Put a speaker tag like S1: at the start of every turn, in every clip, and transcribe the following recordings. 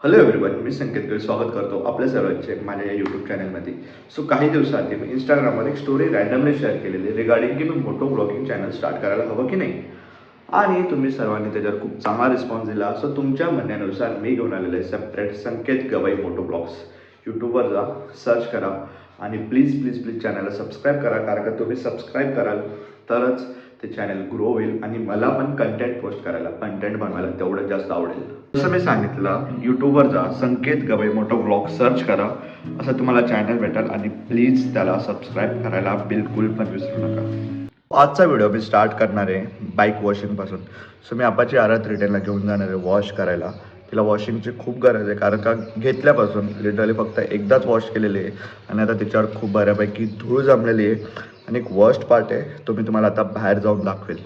S1: Hello everyone, मी संकेत स्वागत करतो आपल्या सर्वांचे माझ्या या यूट्यूब चॅनलमध्ये. सो काही दिवसाआधी मी इंस्टाग्रामवर एक स्टोरी रँडमली शेअर केलेली रिगार्डिंग की मी मोठं ब्लॉगिंग चॅनल स्टार्ट करायला हवं की नाही. आणि तुम्ही सर्वांनी त्याच्यावर खूप चांगला रिस्पॉन्स दिला. सो तुमच्या म्हणण्यानुसार मी घेऊन आलेलं आहे सेपरेट संकेत गवई मोटो ब्लॉग्स. यूट्यूबवर जा, सर्च करा आणि प्लीज प्लीज प्लीज चॅनलला सबस्क्राईब करा, कारण का तुम्ही सबस्क्राईब कराल तरच ते चॅनल ग्रो होईल आणि मला पण कंटेंट पोस्ट करायला, कंटेंट बनवायला तेवढं जास्त आवडेल. जसं मी सांगितलं, यूट्यूबवर जा, संकेत गवई मोटो ब्लॉग सर्च करा, असं तुम्हाला चॅनल भेटेल आणि प्लीज त्याला सबस्क्राईब करायला बिलकुल पण विसरू नका. आजचा व्हिडिओ मी स्टार्ट करणार आहे बाईक वॉशिंगपासून. सो मी आपाची आरात रिटेलला घेऊन जाणार आहे वॉश करायला. तिला वॉशिंगची खूप गरज आहे, कारण का घेतल्यापासून लिटरली फक्त एकदाच वॉश केलेली आहे आणि आता तिच्यावर खूप बऱ्यापैकी धूळ जमलेली आहे. आणि एक वर्स्ट पार्ट आहे, तो मी तुम्हाला आता बाहेर जाऊन दाखवेल.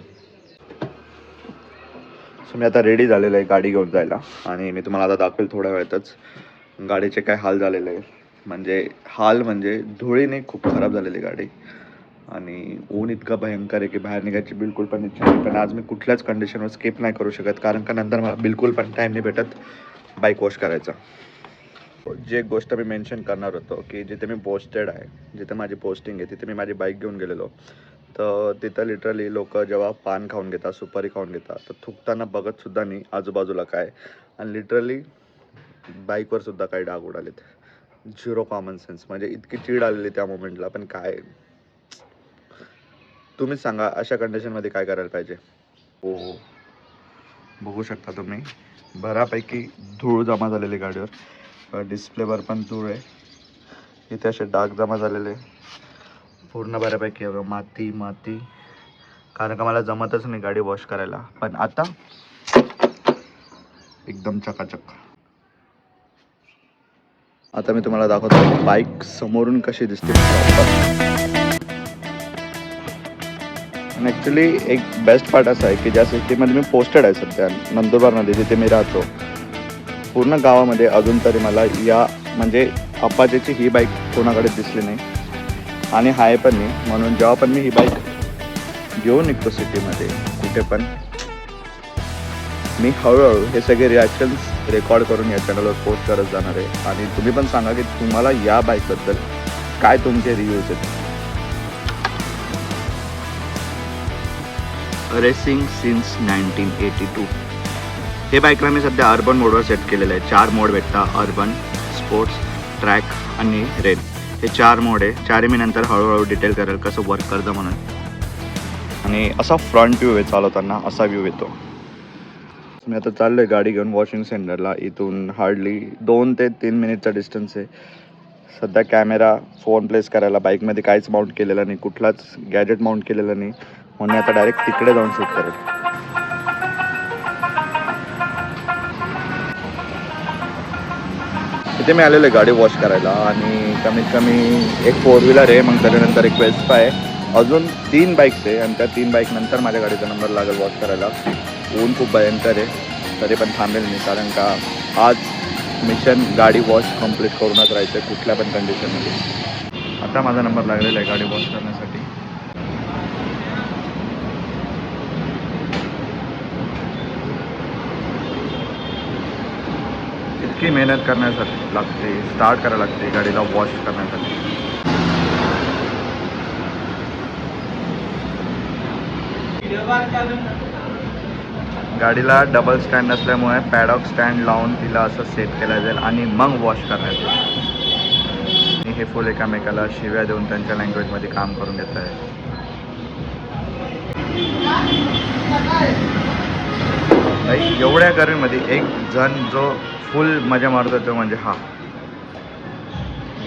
S1: सो मी आता रेडी झालेलं आहे गाडी घेऊन जायला आणि मी तुम्हाला आता दाखवेल थोड्या वेळातच गाडीचे काय हाल झालेले आहे. म्हणजे धुळीने खूप खराब झालेली गाडी आणि ऊन इतकं भयंकर आहे की बाहेर निघायची बिलकुल पण इच्छा नाही. पण आज मी कुठल्याच कंडिशनवर स्किप नाही करू शकत, कारण का नंतर मला बिलकुल पण टाईम नाही भेटत बाईक वॉश करायचा. जी एक गोष्ट मी मेन्शन करणार होतो की जिथे मी पोस्टेड आहे, जिथे माझी पोस्टिंग आहे, तिथे मी माझी बाईक घेऊन गेलेलो. तर तिथं लिटरली लोक जेव्हा पान खाऊन घेतात, सुपारी खाऊन घेतात, तर थुकताना बघतसुद्धा नाही आजूबाजूला काय. आणि लिटरली बाईकवर सुद्धा काही डाग उडालेत. Zero common sense. म्हणजे इतकी चीड आलेली त्या मोमेंटला. पण काय, तुम्हीच सांगा अशा कंडिशनमध्ये काय करायला पाहिजे. हो, बघू शकता तुम्ही बऱ्यापैकी धूळ जमा झालेली गाडीवर. डिस्प्लेवर पण धूळ आहे. इथे असे डाग जमा झालेले पूर्ण बऱ्यापैकी. माती, कारण का मला जमतच नाही गाडी वॉश करायला. पण आता एकदम चकाचक. आता मी तुम्हाला दाखवतो बाईक समोरून कशी दिसते. आणि ॲक्च्युली एक बेस्ट पार्ट असा आहे की ज्या सिटीमध्ये मी पोस्टेड आहे सध्या, नंदुरबारमध्ये जिथे मी राहतो, पूर्ण गावामध्ये अजून तरी मला या म्हणजे अपाचेची ही बाईक कोणाकडे दिसली नाही आणि हाय पण नाही. म्हणून जेव्हा पण मी ही बाईक घेऊन निघतो सिटीमध्ये कुठे पण, मी हळूहळू हे सगळे रिॲक्शन्स रेकॉर्ड करून या चॅनलवर पोस्ट करत जाणार आहे. आणि तुम्ही पण सांगा की तुम्हाला या बाईकबद्दल काय तुमचे रिव्ह्यूज आहेत. Racing since 1982. हे बाईकला मी सध्या अर्बन मोडवर सेट केलेलं आहे. 4 मोड भेटतात: अर्बन, स्पोर्ट्स, ट्रॅक आणि रेन. हे 4 मोड आहे. 4 मी नंतर हळूहळू डिटेल करेल कसं वर्क करतं म्हणून. आणि असा फ्रंट व्ह्यू आहे, चालवताना असा व्ह्यू येतो. मी आता चाललो आहे गाडी घेऊन वॉशिंग सेंटरला. इथून हार्डली 2 ते 3 मिनिटचा डिस्टन्स आहे. सध्या कॅमेरा, फोन प्लेस करायला बाईकमध्ये काहीच माउंट केलेलं नाही, कुठलाच गॅजेट माउंट केलेलं नाही, म्हणून आता डायरेक्ट तिकडे जाऊन शूट करेल. इथे मी आलेलो आहे गाडी वॉश करायला आणि कमीत कमी एक 4 व्हीलर आहे, मग त्याच्यानंतर एक वेस्पा आहे, अजून 3 बाईक्स आहे. आणि त्या 3 बाईक नंतर माझ्या गाडीचा नंबर लागेल वॉश करायला. ऊन खूप भयंकर आहे, तरी पण थांबेल मी, कारण का आज मिशन गाडी वॉश कंप्लीट करूनच राहायचं आहे कुठल्या पण कंडिशनमध्ये. आता माझा नंबर लागलेला आहे गाडी वॉश करण्यासाठी. इतकी मेहनत करण्यासाठी लागते, स्टार्ट करायला लागते गाडीला वॉश करण्यासाठी. गाडीला डबल स्टँड असल्यामुळे पॅडॉक स्टँड लावून तिला असं सेट केलं जाईल आणि मग वॉश करण्यात येईल. आणि हे फुल एकामेकाला शिव्या देऊन त्यांच्या लँग्वेजमध्ये काम करून घेत आहे. एवढ्या गर्मीमध्ये एक जण जो फुल मजा मारतो तो म्हणजे हा,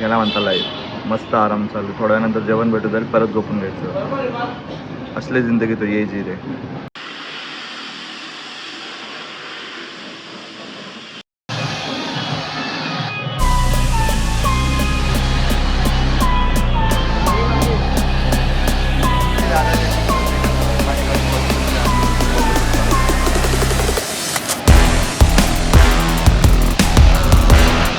S1: याला म्हणता लाईफ. मस्त आराम चालू, थोड्या नंतर जेवण भेटू जाईल, परत झोपून घ्यायचं. असली जिंदगी तो यायची रे.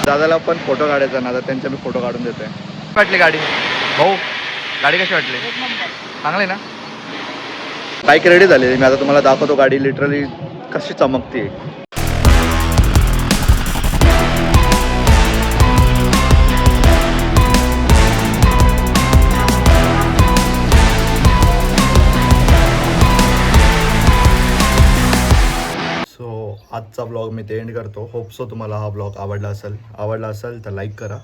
S1: दादाला पण फोटो काढायचा ना, तर त्यांच्या मी फोटो काढून देतोय. वाटली गाडी भाऊ, गाडी कशी वाटली? चांगली ना. बाईक रेडी झाली. मी आता तुम्हाला दाखवतो गाडी लिटरली कशी चमकते. आजचा ब्लॉग मी ते एंड करतो. होप सो तुम्हाला हा ब्लॉग आवडला असेल तर लाईक करा,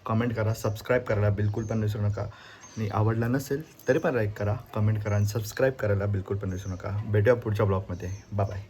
S1: कमेंट करा, सबस्क्राईब करायला बिलकुल पण विसरू नका. आणि आवडला नसेल तरी पण लाईक करा, कमेंट करा आणि सबस्क्राईब करायला बिलकुल पण विसरू नका. भेटूया पुढच्या ब्लॉगमध्ये. Bye bye.